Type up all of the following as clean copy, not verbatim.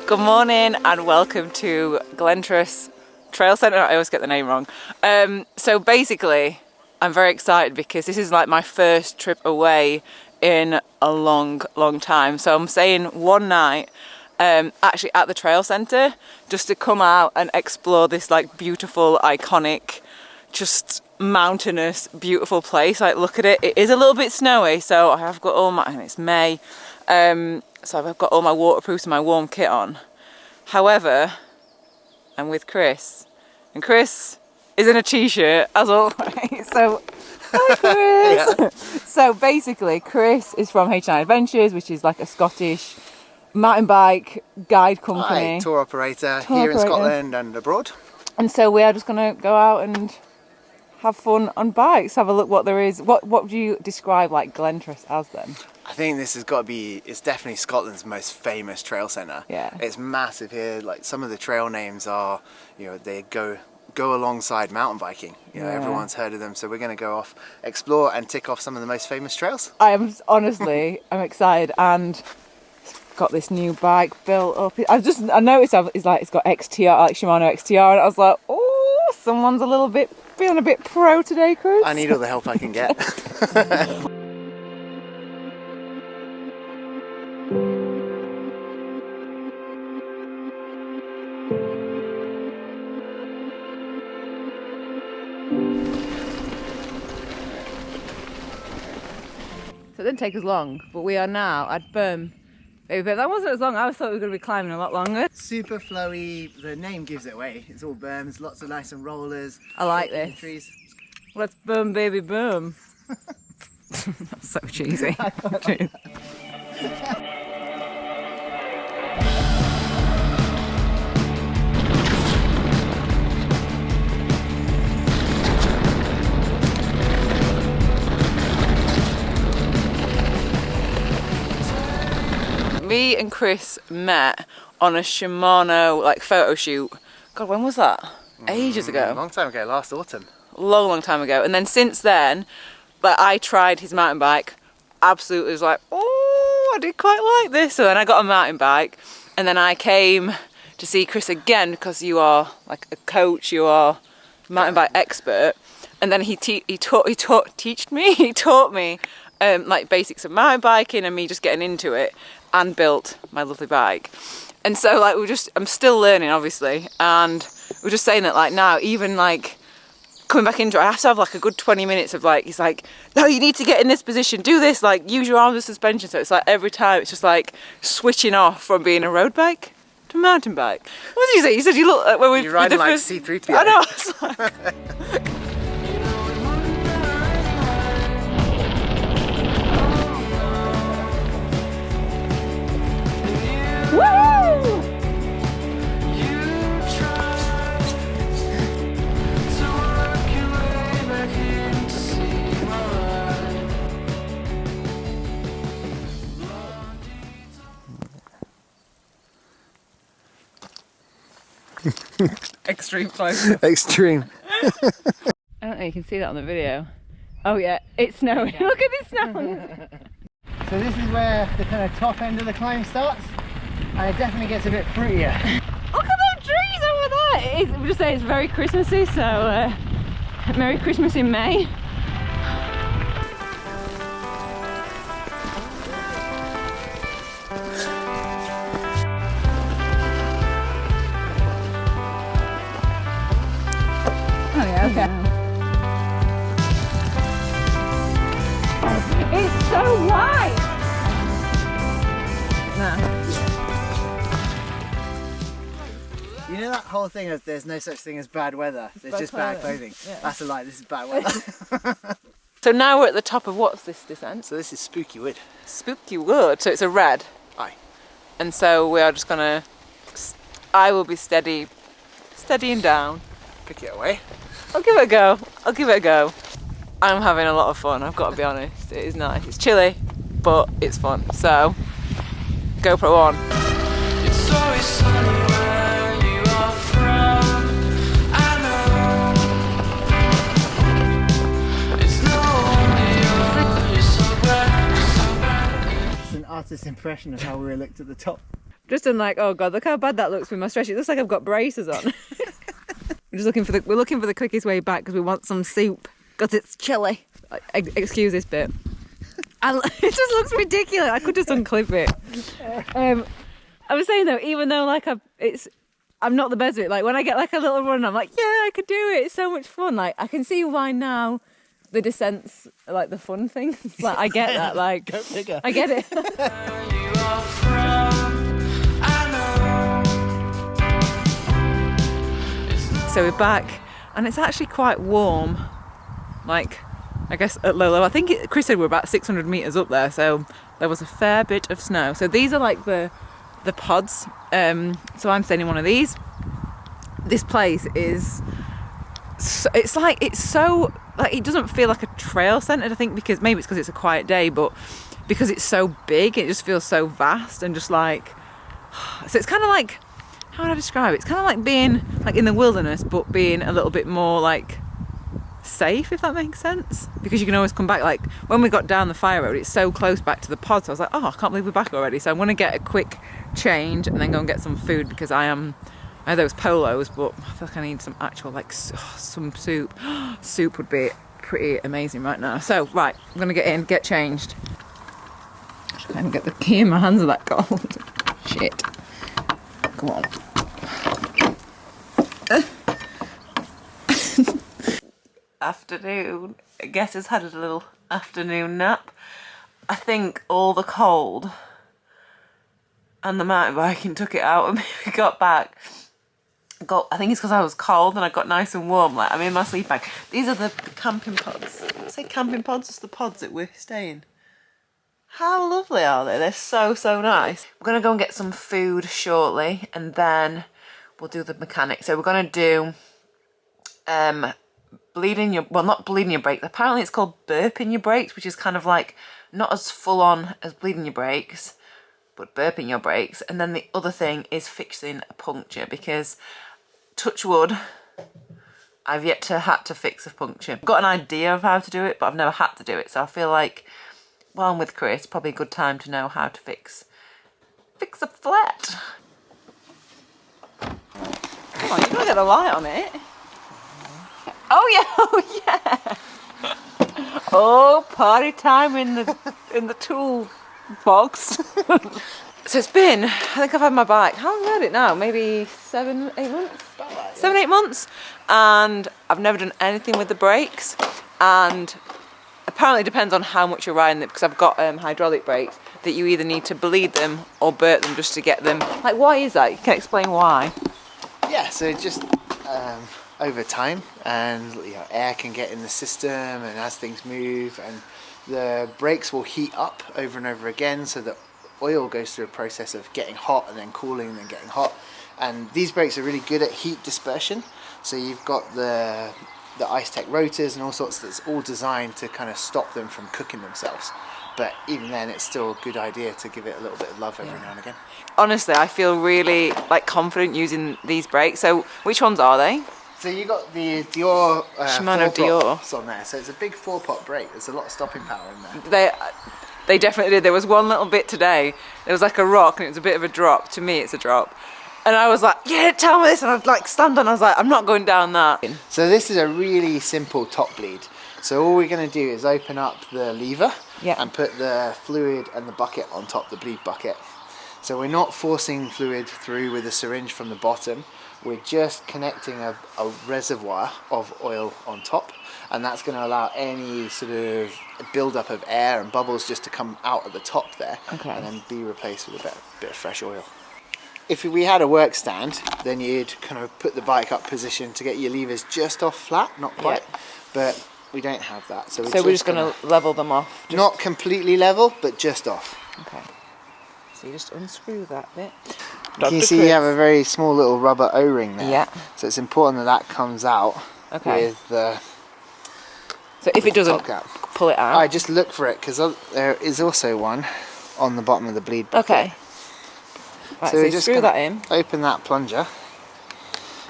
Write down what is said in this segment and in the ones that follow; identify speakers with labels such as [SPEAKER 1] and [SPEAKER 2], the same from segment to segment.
[SPEAKER 1] Good morning and welcome to Glentress Trail Centre. I always get the name wrong. So basically, I'm very excited because this is like my first trip away in a long time. So I'm staying one night actually at the trail centre just to come out and explore this like beautiful, iconic, just mountainous, beautiful place. Like, look at it. It is a little bit snowy, so I have got all my, and it's May. So I've got all my waterproofs and my warm kit on. However, I'm with Chris, and Chris is in a t-shirt as always. So, hi Chris. Yeah. So basically, Chris is from H9 Adventures, which is like a Scottish mountain bike guide company.
[SPEAKER 2] Hi, tour operator here in Scotland and abroad. And
[SPEAKER 1] so we are just going to go out and have fun on bikes, have a look what there is. What would you describe like Glentress as then?
[SPEAKER 2] I think this has got to be, it's definitely Scotland's most famous trail centre.
[SPEAKER 1] Yeah.
[SPEAKER 2] It's massive here. Like, some of the trail names are, you know, they go alongside mountain biking. You know, everyone's heard of them. So we're going to go off, explore and tick off some of the most famous trails.
[SPEAKER 1] I am honestly, I'm excited, and got this new bike built up. I noticed it's got XTR, like Shimano XTR, and I was like, oh, someone's feeling a bit pro today, Chris.
[SPEAKER 2] I need all the help I can get.
[SPEAKER 1] So it didn't take us long, but we are now at Baby Berm. That wasn't as long. I thought we were going to be climbing a lot longer.
[SPEAKER 2] Super flowy. The name gives it away. It's all berms, lots of nice and rollers.
[SPEAKER 1] I like this.
[SPEAKER 2] Trees.
[SPEAKER 1] Let's boom, baby, boom. That's so cheesy. Me and Chris met on a Shimano like photo shoot. God, when was that? Ages ago.
[SPEAKER 2] Long time ago, last autumn.
[SPEAKER 1] Long time ago. And then since then, like, I tried his mountain bike. Absolutely was like, oh, I did quite like this. So then I got a mountain bike, and then I came to see Chris again because you are like a coach, you are a mountain bike expert. And then he taught me like basics of mountain biking and me just getting into it, and built my lovely bike. And so like I'm still learning obviously, and we're just saying that like now, even like coming back into it, I have to have like a good 20 minutes of like, he's like, no, you need to get in this position, do this, like use your arms as suspension. So it's like every time it's just like switching off from being a road bike to a mountain bike. What did you say? You said you look like when we...
[SPEAKER 2] You're riding like C3PO.
[SPEAKER 1] I know. It's like... Extreme close.
[SPEAKER 2] Extreme.
[SPEAKER 1] I don't know, you can see that on the video. Oh yeah, it's snowing. Yeah. Look at this snow.
[SPEAKER 2] So this is where the kind of top end of the climb starts, and it definitely gets a bit fruitier.
[SPEAKER 1] Look at those trees over there. We'll just say it's very Christmassy, so Merry Christmas in May. Oh yeah, okay. It's so white! No.
[SPEAKER 2] You know that whole thing of there's no such thing as bad weather, there's just bad clothing. Yeah. That's a lie, this is bad weather.
[SPEAKER 1] So now we're at the top of what's this descent?
[SPEAKER 2] So this is Spooky Wood.
[SPEAKER 1] Spooky Wood, so it's a red.
[SPEAKER 2] Aye.
[SPEAKER 1] And so we are just gonna, I will be steadying down.
[SPEAKER 2] Pick it away.
[SPEAKER 1] I'll give it a go. I'm having a lot of fun, I've got to be honest. It is nice. It's chilly, but it's fun. So, GoPro on. It's always sunny where you are from. I know. It's no wonder you're so bright.
[SPEAKER 2] It's an artist's impression of how we were looked at the top.
[SPEAKER 1] Just done like, oh god, look how bad that looks with my stretch. It looks like I've got braces on. We're looking for the quickest way back because we want some soup because it's chilly. Excuse this bit. It just looks ridiculous. I could just unclip it. I was saying though, even though like I'm not the best at it. Like when I get like a little run, I'm like, yeah, I could do it. It's so much fun. Like I can see why now the descent's like the fun thing. Like I get that. Like
[SPEAKER 2] Go figure.
[SPEAKER 1] I get it. So we're back, and it's actually quite warm. Like I guess at low level. I think Chris said we're about 600 meters up there, so there was a fair bit of snow. So these are like the pods. So I'm staying in one of these. This place is it doesn't feel like a trail centre, I think, because maybe it's because it's a quiet day, but because it's so big, it just feels so vast and just like, so it's kind of like, how would I describe it? It's kind of like being like in the wilderness, but being a little bit more like safe, if that makes sense, because you can always come back. Like when we got down the fire road, it's so close back to the pod, so I was like, oh, I can't believe we're back already. So I'm going to get a quick change and then go and get some food, because I have those polos, but I feel like I need some actual like some soup. Soup would be pretty amazing right now. So right, I'm going to get in, get changed. I can't even get the key in my hands, are that cold. Shit. Come on. Afternoon. I guess has had a little afternoon nap. I think all the cold and the mountain biking took it out of me. We got back. I think it's because I was cold and I got nice and warm. Like I'm in my sleep bag. These are the camping pods. I say camping pods, it's the pods that we're staying. How lovely are they? They're so not gonna go and get some food shortly, and then we'll do the mechanics. So we're gonna do not bleeding your brakes. Apparently it's called burping your brakes, which is kind of like not as full on as bleeding your brakes, but burping your brakes. And then the other thing is fixing a puncture, because touch wood, I've yet to had to fix a puncture. I've got an idea of how to do it, but I've never had to do it. So I feel like while I'm with Chris, probably a good time to know how to fix a flat. Come on, you've got to get the light on it. Oh yeah. Oh, party time in the tool box. So it's been, I think I've had my bike, how long have I had it now? Maybe 7, 8 months?
[SPEAKER 2] About that, yeah.
[SPEAKER 1] 7, 8 months. And I've never done anything with the brakes. And apparently it depends on how much you're riding it, because I've got hydraulic brakes that you either need to bleed them or burp them just to get them. Like, why is that? You can explain why.
[SPEAKER 2] Yeah, so just over time, and air can get in the system, and as things move, and the brakes will heat up over and over again, so that oil goes through a process of getting hot and then cooling and then getting hot. And these brakes are really good at heat dispersion. So you've got the Ice Tech rotors and all sorts that's all designed to kind of stop them from cooking themselves. But even then, it's still a good idea to give it a little bit of love every now and again. Honestly, I feel really confident using these brakes. So which ones are they? So you got the Dior
[SPEAKER 1] Shimano Dior
[SPEAKER 2] on there. So it's a big 4-pot brake. There's a lot of stopping power in there.
[SPEAKER 1] They definitely did. There was one little bit today. There was like a rock, and it was a bit of a drop. To me, it's a drop. And I was like, yeah, tell me this. And I'd like stand on. I was like, I'm not going down that.
[SPEAKER 2] So this is a really simple top bleed. So all we're going to do is open up the lever and put the fluid and the bucket on top, the bleed bucket. So we're not forcing fluid through with a syringe from the bottom. We're just connecting a reservoir of oil on top, and that's going to allow any sort of build-up of air and bubbles just to come out at the top there, and then be replaced with a bit of fresh oil. If we had a work stand, then you'd kind of put the bike up position to get your levers just off flat, not quite, but we don't have that. So we're just going to
[SPEAKER 1] level them off.
[SPEAKER 2] Not completely level, but just off.
[SPEAKER 1] Okay. So you just unscrew that bit.
[SPEAKER 2] You can see you have a very small little rubber O-ring there.
[SPEAKER 1] Yeah.
[SPEAKER 2] So it's important that comes out with the...
[SPEAKER 1] So if it doesn't, pull it out.
[SPEAKER 2] I just look for it, because there is also one on the bottom of the bleed bucket.
[SPEAKER 1] Okay. Right, so you just screw that in.
[SPEAKER 2] Open that plunger,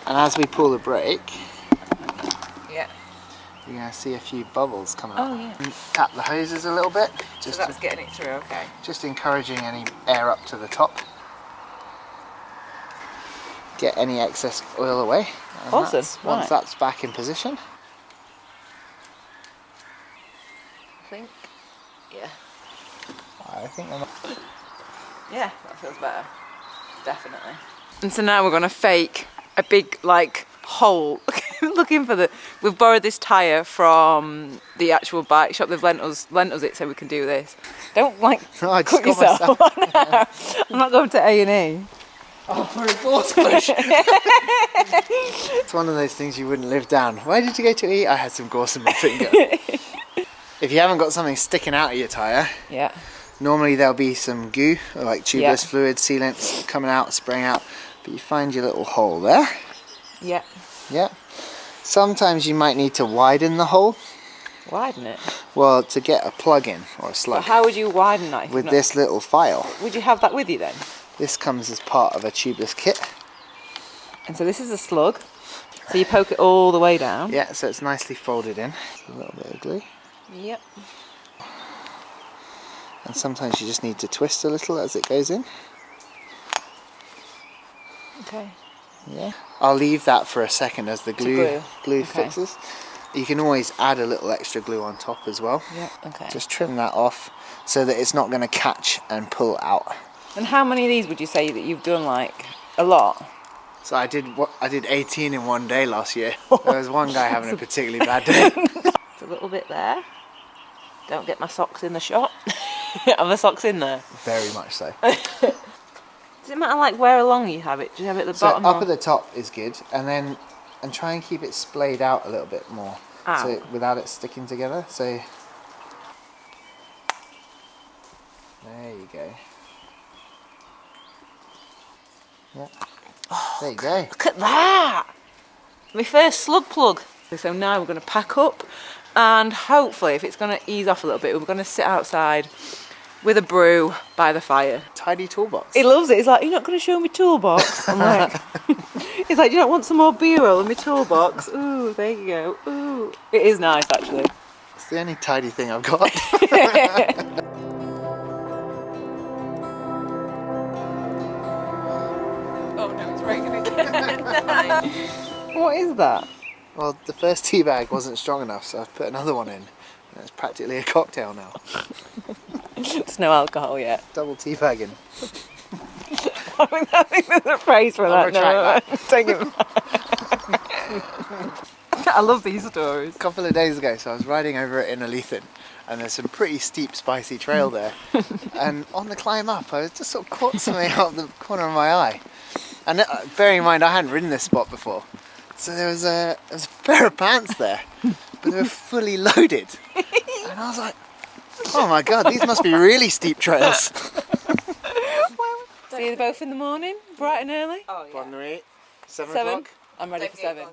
[SPEAKER 2] and as we pull the brake, you're going to see a few bubbles coming out.
[SPEAKER 1] Oh yeah.
[SPEAKER 2] And tap the hoses a little bit.
[SPEAKER 1] So that's getting it through, okay.
[SPEAKER 2] Just encouraging any air up to the top. get any excess oil away. And
[SPEAKER 1] Awesome.
[SPEAKER 2] Once that's back in position.
[SPEAKER 1] I think. Yeah.
[SPEAKER 2] I think I'm...
[SPEAKER 1] Yeah, that feels better. Definitely. And so now we're going to fake a big, like, hole. Looking for the... We've borrowed this tyre from the actual bike shop. They've lent us it so we can do this. Don't, like,
[SPEAKER 2] I just
[SPEAKER 1] cut
[SPEAKER 2] got
[SPEAKER 1] yourself.
[SPEAKER 2] myself.
[SPEAKER 1] I'm not going to A&E.
[SPEAKER 2] Oh, for a gorse bush. It's one of those things you wouldn't live down. Where did you go to eat? I had some gorse in my finger. If you haven't got something sticking out of your tyre,
[SPEAKER 1] yeah,
[SPEAKER 2] normally there'll be some goo, or like tubeless fluid, sealants coming out, spraying out. But you find your little hole there.
[SPEAKER 1] Yeah.
[SPEAKER 2] Yeah. Sometimes you might need to widen the hole.
[SPEAKER 1] Widen it?
[SPEAKER 2] Well, to get a plug in or a slug.
[SPEAKER 1] But how would you widen that?
[SPEAKER 2] With this little file.
[SPEAKER 1] Would you have that with you then?
[SPEAKER 2] This comes as part of a tubeless kit.
[SPEAKER 1] And so this is a slug. So you poke it all the way down.
[SPEAKER 2] Yeah, so it's nicely folded in. A little bit of glue.
[SPEAKER 1] Yep.
[SPEAKER 2] And sometimes you just need to twist a little as it goes in.
[SPEAKER 1] Okay.
[SPEAKER 2] Yeah. I'll leave that for a second as the glue fixes. You can always add a little extra glue on top as well.
[SPEAKER 1] Yeah, okay.
[SPEAKER 2] Just trim that off so that it's not going to catch and pull out.
[SPEAKER 1] And how many of these would you say that you've done, like, a lot?
[SPEAKER 2] So I did 18 in one day last year. There was one guy having a particularly bad day.
[SPEAKER 1] It's a little bit there. Don't get my socks in the shot. Are the socks in there?
[SPEAKER 2] Very much so.
[SPEAKER 1] Does it matter like where along you have it? Do you have it at the bottom?
[SPEAKER 2] Up at the top is good, and try and keep it splayed out a little bit more, so without it sticking together. So there you go. Yeah. There you go.
[SPEAKER 1] Look at that! My first slug plug. So now we're going to pack up, and hopefully, if it's going to ease off a little bit, we're going to sit outside with a brew by the fire.
[SPEAKER 2] Tidy toolbox.
[SPEAKER 1] He loves it. He's like, "You're not going to show me toolbox?" I'm like, he's like, "Do you not want some more B-roll in my toolbox?" Ooh, there you go. Ooh, it is nice actually.
[SPEAKER 2] It's the only tidy thing I've got.
[SPEAKER 1] Oh no, it's raining again. What is that?
[SPEAKER 2] Well, the first tea bag wasn't strong enough, so I've put another one in. And it's practically a cocktail now.
[SPEAKER 1] It's no alcohol yet.
[SPEAKER 2] Double tea bagging.
[SPEAKER 1] I think there's a phrase for that. No, take it back. I love these stories.
[SPEAKER 2] A couple of days ago, so I was riding over it in Olethen, and there's some pretty steep, spicy trail there. And on the climb up, I was just sort of caught something out of the corner of my eye. And bearing in mind, I hadn't ridden this spot before. So there was a pair of pants there, but they were fully loaded. And I was like, oh my god, these must be really steep trails.
[SPEAKER 1] See you both in the morning, bright and early?
[SPEAKER 2] Oh, yeah. 1 7
[SPEAKER 1] o'clock? I'm ready for 7.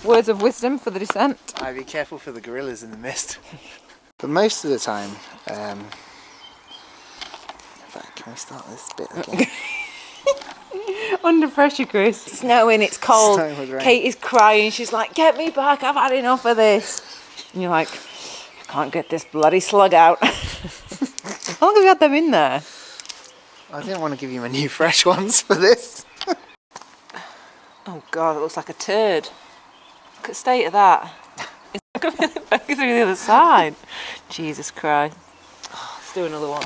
[SPEAKER 1] Words of wisdom for the descent.
[SPEAKER 2] Be careful for the gorillas in the mist. But most of the time, in fact, can we start this bit again?
[SPEAKER 1] Under pressure, Chris. It's snowing, it's cold. Kate is crying, she's like, "Get me back, I've had enough of this." And you're like, "I can't get this bloody slug out." How long have you had them in there?
[SPEAKER 2] I didn't want to give you my new fresh ones for this.
[SPEAKER 1] Oh god, it looks like a turd. Look at the state of that. It's going through the other side. Jesus Christ. Oh, let's do another one.